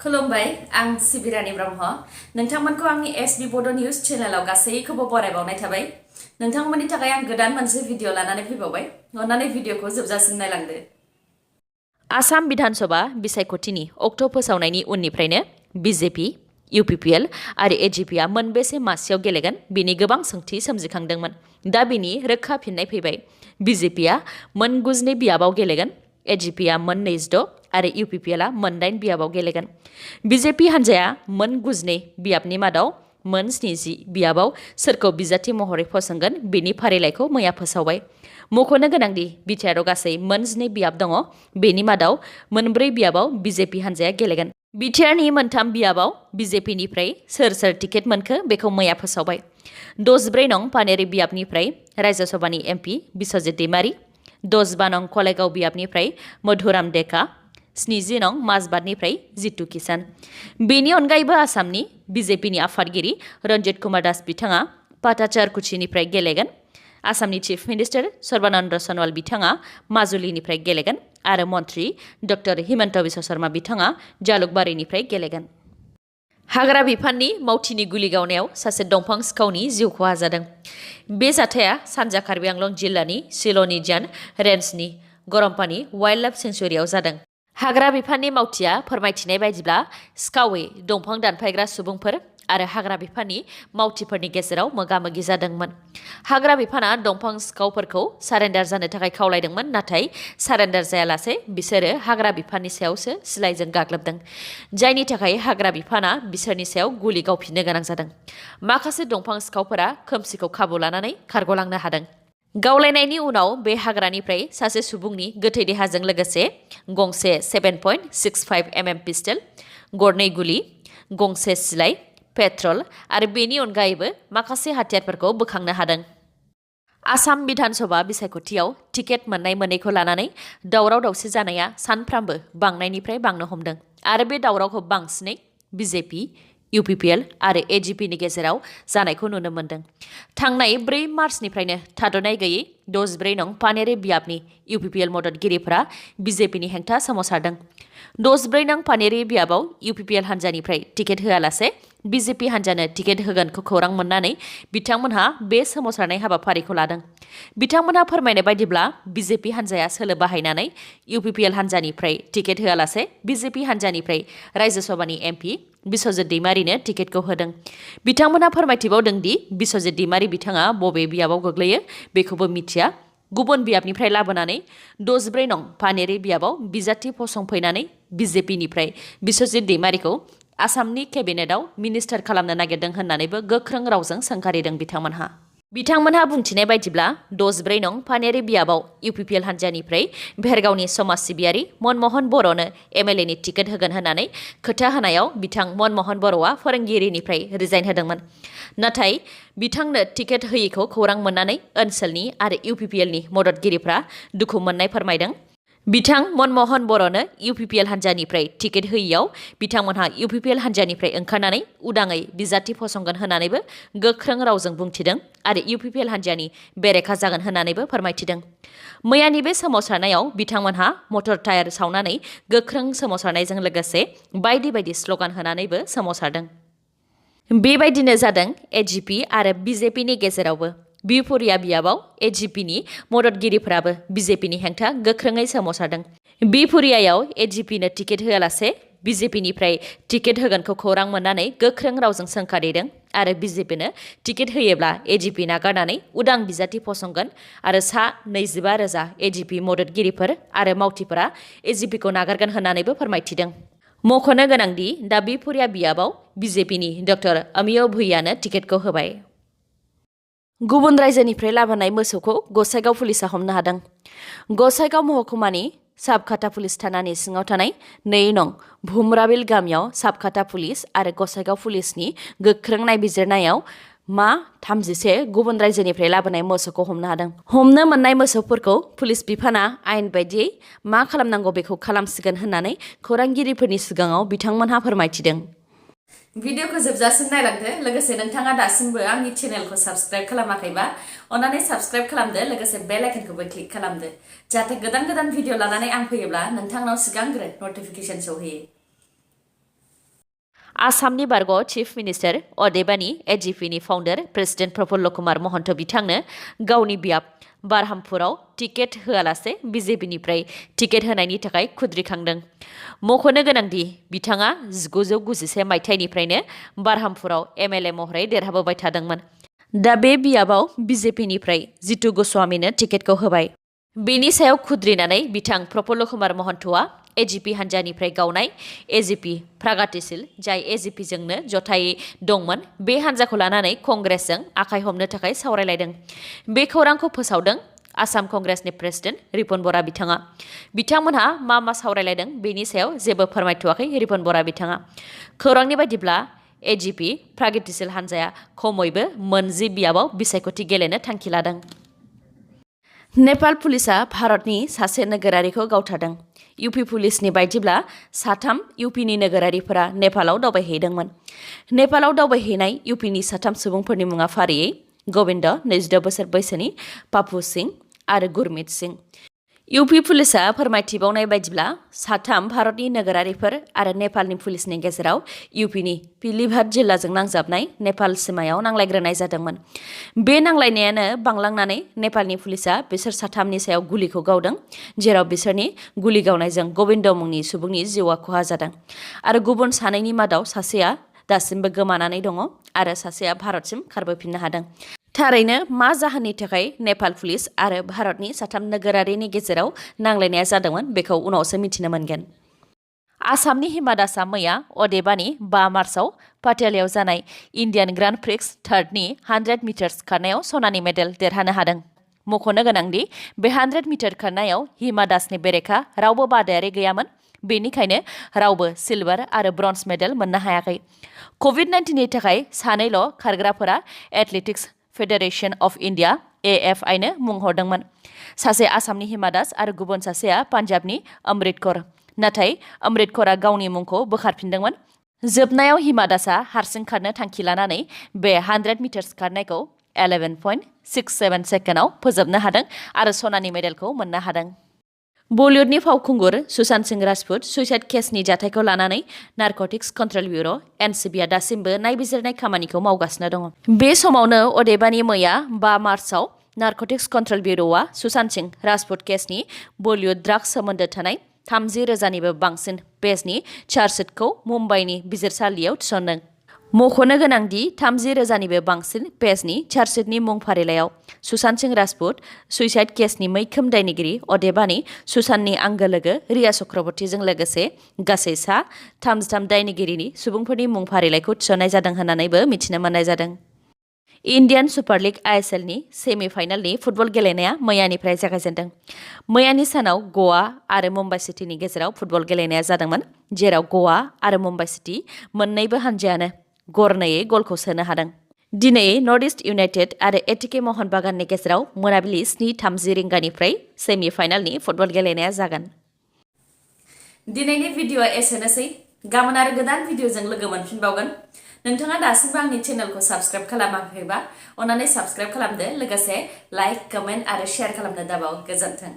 खुलुमबाय आं सिबिरानि ब्रह्म नोंथांमोनखौ आंनि sbbodonews चेनेलाव गासैखौबो बरायबावनाय थाबाय नोंथांमोननि थाखाय आं गोदान मोनसे भिडिअ लानानै फैबावबाय अन्नानै भिडिअखौ जोबजासिम नायलांदो आसाम विधानसभा बिसायख'थिनि अक्ट' फोसावनायनि उननिफ्रायनो BJP UPPL आरो AGP आ मोनबेसे मासियाव गेलेगोन बेनि गोबां सोंथि सोमजिखांदोंमोन दा बेनि रोखा फिननाय फैबाय BJP आ मोन 9 बियाबाव गेलेगोन AGP आ मोन 26 आरो UPPL आ मोन 8 बियाबाव गेलेगोन BJP हान्जाया मोन 9 बियाबनि मादाव मोन 70 बियाबाव सोरखौ बिजाथि महरै फसंगोन बेनि फारिलाइखौ मैया फोसावबाय मख'नो गोनांदि BTR आव गासै मोन 2 बियाब दङ बेनि मादाव मोन 4 बियाबाव BJP हान्जाया गेलेगोन BTR नि मोन 3 बियाबाव BJP निफ्राय सोर टिकेट मोनखो बेखौ मैया फोसावबाय 64 नं पानेरि बियाबनिफ्राय राज्य सभानि MP बिश्वजित दैमारी 15 नं कलेगाव बियाबनिफ्राय मधुराम डेका 70 नं माजबादनिफ्राय जितु किसान बेनि अनगायैबो आसामनि BJPनि आफादगिरि रन्जित कुमार दास बिथाङा पाटाचारकुचिनिफ्राय गेलेगोन आसामनि चिफ मिनिस्टार सर्बानन्द सनवाल बिथाङा माजुलिनिफ्राय गेलेगोन आरो मन्त्रि डक्टर हिमन्त बिश्व शर्मा बिथाङा जालुकबारिनिफ्राय गेलेगोन हाग्रा बिफाननि मावथिनि गुलि गावनायाव सासे दंफां सिखावनि जिउ खहा जादों बे जाथाया सानजा कार्बि आंलं जिल्लानि सिल'नि जान रेन्जनि गरमपानि वाइल्ड लाइफ सेंचुरियाव जादों हाग्रा बिफाननि मावथिया फोरमायथिनाय बायदिब्ला सिखावै दंफां दानफायग्रा सुबुंफोर आरो हाग्रा बिफाननि मावथिफोरनि गेजेराव मोगा-मोगि जादोंमोन हाग्रा बिफाना दंफां सिखावफोरखौ सारेन्डार जानो थाखाय खावलायदोंमोन नाथाय सारेन्डार जायालासे बिसोरो हाग्रा बिफाननि सायावसो सिलाइजों गाग्लोबदों जायनि थाखाय हाग्रा बिफाना बिसोरनि सायाव गुलि गावफिननो गोनां जादों माखासे दंफां सिखावफोरा खोमसिखौ खाबु लानानै खारग'लांनो हादों गावलायनायनि उनाव बे हाग्रानिफ्राय सासे सुबुंनि गोथै देहाजों लोगोसे गंसे 7.65 mm पिस्टल गरनै गुलि गंसे सिलाइ पेट्रल आरो बेनि अनगायैबो माखासे हाथियारफोरखौ बोखांनो हादों आसाम विधानसभा बिसायख'थियाव टिकेट मोननाय मोनैखौ लानानै दावराव दावसि जानाया सानफ्रामबो बांनायनिफ्राय बांनो हमदों आरो बे दावरावखौ बांसिनै BJP UPPL आरो AGP नि गेजेराव जानायखौ नुनो मोन्दों थांनाय 4 मार्चनिफ्रायनो थाद'नाय गैयै 64 नं पानेरि बियाबनि UPPL मददगिरिफोरा BJP नि हेंथा सोमावसारदों 64 नं पानेरि बियाबाव UPPL हान्जानिफ्राय टिकेट होआलासे BJP हान्जानो टिकेट होगोनखौ खौरां मोननानै बिथांमोनहा बे सोमावसारनाय हाबाफारिखौ लादों बिथांमोनहा फोरमायनाय बायदिब्ला BJP हान्जाया सोलो बाहायनानै UPPL हान्जानिफ्राय टिकेट होआलासे BJP हान्जानिफ्राय राज्य सभानि MP बिश्वजित दैमारीनो टिकेटखौ होदों बिथांमोनहा फोरमायथिबावदों दि बिश्वजित दैमारी बिथाङा बबे बियाबाव गोग्लैयो बेखौबो मिथिया गुबुन बियाबनिफ्राय लाबोनानै 64 नं पानेरि बियाबाव बिजाथि फसंफैनानै BJP निफ्राय बिश्वजित दैमारीखौ आसामनि केबिनेटआव मिनिस्टार खालामनो नागिरदों होननानैबो गोख्रों रावजों सोंखारिदों बिथांमोनहा बुंथिनाय बायदिब्ला 64 नं पानेरि बियाबाव UPPL हान्जानिफ्राय भेरगावनि समाज सिबियारि मनमोहन बर'नो MLA नि टिकेट होगोन होननानै खोथा होनायाव बिथां मनमोहन बर'आ फोरोंगिरिनिफ्राय रिजाइन होदोंमोन नाथाय बिथांनो टिकेट होयैखौ खौरां मोननानै ओनसोलनि आरो UPPL नि मददगिरिफ्रा दुखु मोननाय फोरमायदों बिथां मनमोहन बर'नो UPPL हान्जानिफ्राय टिकेट होयैयाव बिथांमोनहा UPPL हान्जानिफ्राय ओंखारनानै उदाङै बिजाथि फसंगोन होननानैबो गोख्रों रावजों बुंथिदों आरो UPPL हान्जानि बेरेखा जागोन होननानैबो फोरमायथिदों मैयानि बे सोमावसारनायाव बिथांमोनहा मटर टायार सावनानै गोख्रों सोमावसारनायजों लोगोसे बायदि बायदि स्ल'गान होनानैबो सोमावसारदों बेबायदिनो जादों AGP आरो BJP नि गेजेरावबो बिपुरिया बियाबाव AGP नि मददगिरिफोराबो BJP नि हेंथा गोख्रोङै सोमावसारदों बिपुरियायाव AGP नो टिकेट होआलासे BJP निफ्राय टिकेट होगोनखौ खौरां मोननानै गोख्रों रावजों सोंखारिदों आरो BJP नो टिकेट होयोब्ला AGP नागारनानै उदां बिजाथि फसंगोन आरो 25,000 AGP मददगिरिफोर आरो मावथिफोरा AGP खौ नागारगोन होननानैबो फोरमायथिदों मख'नो गोनांदि दा बिपुरिया बियाबाव BJP नि डक्टर अमिय भुइयानो टिकेटखौ होबाय गुबुन रायजोनिफ्राय लाबोनाय मोसौखौ गसाइगाव पुलिसा हमनो हादों गसाइगाव महकुमानि साबखाता पुलिस थानानि सिङाव थानाय 2 नं भुमराबिल गामियाव साबखाता पुलिस आरो गसाइगाव पुलिसनि गोख्रों नायबिजिरनायाव मा 31 गुबुन रायजोनिफ्राय लाबोनाय मोसौखौ हमनो हादों हमनो मोननाय मोसौफोरखौ पुलिस बिफाना आयेन बायदियै मा खालामनांगौ बेखौ खालामसिगोन होननानै खौरांगिरिफोरनि सिगाङाव बिथांमोनहा फोरमायथिदों भिडिअखौ जोबजासिम नायलांदो लोगोसे नोंथाङा दासिमबो आंनि चेनेलखौ साबस्क्राइब खालामाखैबा अन्नानै साबस्क्राइब खालामदो लोगोसे बेल आइकनखौबो क्लिक खालामदो जाहाथे गोदान भिडिअ लानानै आं फैयोब्ला नोंथांनाव सिगांग्रो नटिफिकेसन सौहैयो आसामनि बारग' चिफ मिनिस्टार अदेबानि एजिपिनि फाउन्डार प्रेसिडेन्ट प्रफुल्ल कुमार महन्त बिथांनो गावनि बियाब बारहामपुराव टिकेट होआलासे बिजेपिनिफ्राय टिकेट होनायनि थाखाय खुद्रिखांदों। मख'नो गोनांदि बिथाङा 1991 मायथाइनिफ्रायनो बारहामपुराव एमएलए महरै देरहाबोबाय थादोंमोन। दा बे बियाबाव बिजेपिनिफ्राय जितु गस्वामीनो टिकेटखौ होबाय। बेनि सायाव खुद्रिनानै बिथां प्रफुल्ल कुमार महन्तआ एजिपि हान्जानिफ्राय गावनाय एजिपि प्रागातिसिल जाय एजिपिजोंनो जथायै दंमोन बे हान्जाखौ लानानै कंग्रेसजों आखाइ हमनो थाखाय सावरायलायदों। बे खौरांखौ फोसावदों आसाम कंग्रेसनि प्रेसिडेन्ट रिपुन बरा बिथाङा। बिथांमोनहा मा सावरायलायदों बेनि सायाव जेबो फोरमायथ'वाखै रिपुन बरा बिथाङा। खौरांनि बायदिब्ला एजिपि प्रागितिसिल हान्जाया खमैबो 10 बियाबाव बिसायख'थि गेलेनो थांखि लादों। नेपाल पुलिसा भारतनि सासे नोगोरारिखौ गावथारदों। इउपि पुलिसनि बायदिब्ला 3 इउपिनि नोगोरारिफोरा नेपालाव दावबायहैदोंमोन। नेपालाव दावबायहैनाय इउपिनि 3 सुबुंफोरनि मुङा फारियै गबिन्द 26 बोसोर बैसोनि, पापु सिं आरो गुरमित सिं। इउपि पुलिसा फोरमायथिबावनाय बायदिब्ला 3 भारतनि नोगोरारिफोर आरो नेपालनि पुलिसनि गेजेराव इउपिनि पिलीभाट जिल्लाजों नांजाबनाय नेपाल सीमायाव नांलायग्रोनाय जादोंमोन। बे नांलायनायानो बांलांनानै नेपालनि पुलिसा बिसोर 3नि सायाव गुलिखौ गावदों, जेराव बिसोरनि गुलि गावनायजों गबिन्द मुंनि सुबुंनि जिउआ खहा जादों आरो गुबुन 2नि मादाव सासेया दासिमबो गोमानानै दङ आरो सासेया भारतसिम खारबोफिननो हादों। थारैनो मा जाहोननि थाखाय नेपाल पुलिस आरो भारतनि 3 नोगोरारिनि गेजेराव नांलायनाया जादोंमोन बेखौ उनावसो मिथिनो मोनगोन। आसामनि हिमा दासआ मैया अदेबानि 5 मार्चआव पाटियालायाव जानाय इन्डियान ग्रान्ड प्रिक्स थार्डनि 100 मिटार्स खारनायाव सनानि मेडेल देरहानो हादों। मख'नो गोनांदि बे 100 मिटार खारनायाव हिमा दासनि बेरेखा रावबो बादायारि गैयामोन। बेनिखायनो रावबो सिलभार आरो ब्रन्ज मेडेल मोननो हायाखै। कभिड-19नि थाखाय 2ल' खारग्राफोरा एथलेटिक्स फेडारेशन अफ इन्डिया AFIनो मुं हरदोंमोन। सासे आसामनि हिमा दास आरो गुबुन सासेया पान्जाबनि अमृत कौर। नाथाय अमृत कौरआ गावनि मुंखौ बोखारफिनदोंमोन। जोबनायाव हिमा दासआ हारसिं खारनो थांखि लानानै बे 100 मिटार्स खारनायखौ 11.67 सेकेन्डआव फोजोबनो हादों आरो सनानि मेडेलखौ मोननो हादों। बलिउडनि फावखुंगुर सुशान्त सिंह राजपुत सुइसाइड केसनि जाथायखौ लानानै नारकटिक्स कन्ट्रल ब्युर' NCBआ दासिमबो नायबिजिरनाय खामानिखौ मावगासिनो दङ। बे समावनो अदेबानि मैया 5 मार्चआव नारकटिक्स कन्ट्रल ब्युर'आ सुशान्त सिंह राजपुत केसनि बलिउड ड्राग्स सोमोन्दो थानाय 30,000निबो बांसिन पेजनि चार्जशिटखौ मुम्बाइनि बिजिरसालियाव थिसनदों। मख'नो गोनांदि 30,000निबो बांसिन पेजनि चार्जशिटनि मुं फारिलाइयाव सुशान्त सिंह राजपुत सुइसाइड केसनि मैखोम दायनिगिरि अदेबानि सुशान्तनि आंगो लोगो रिया चक्रवर्तीजों लोगोसे गासै 33 दायनिगिरिनि सुबुंफोरनि मुं फारिलाइखौ थिसननाय जादों होन्नानैबो मिथिनो मोननाय जादों। इन्डियान सुपार लिग ISLनि सेमि फाइनालनि फुटबल गेलेनाया मैयानिफ्राय जागायजेनदों। मैयानि सानाव ग'वा आरो मुम्बाइ सिटीनि गेजेराव फुटबल गेलेनाया जादोंमोन, जेराव ग'वा आरो मुम्बाइ सिटी मोन्नैबो हान्जायानो गरनैयै गलखौ सोनो हादों। दिनै नर्थ इस्ट इउनाइटेड आरो एटिके महन बागाननि गेजेराव मोनाबिलि 7:30 रिंगानिफ्राय सेमि फाइनालनि फुटबल गेलेनाया जागोन। दिनैनि भिडिअ'आ एसेनोसै। गाबोन आरो गोदान भिडिअ'जों लोगो मोनफिनबावगोन। नोंथाङा दासिमबो आंनि चेनेलखौ साबस्क्राइब खालामाखैबा अन्नानै साबस्क्राइब खालामदो, लोगोसे लाइक, कमेन्ट आरो शेयार खालामनो दाबाव। गोजोन्थों।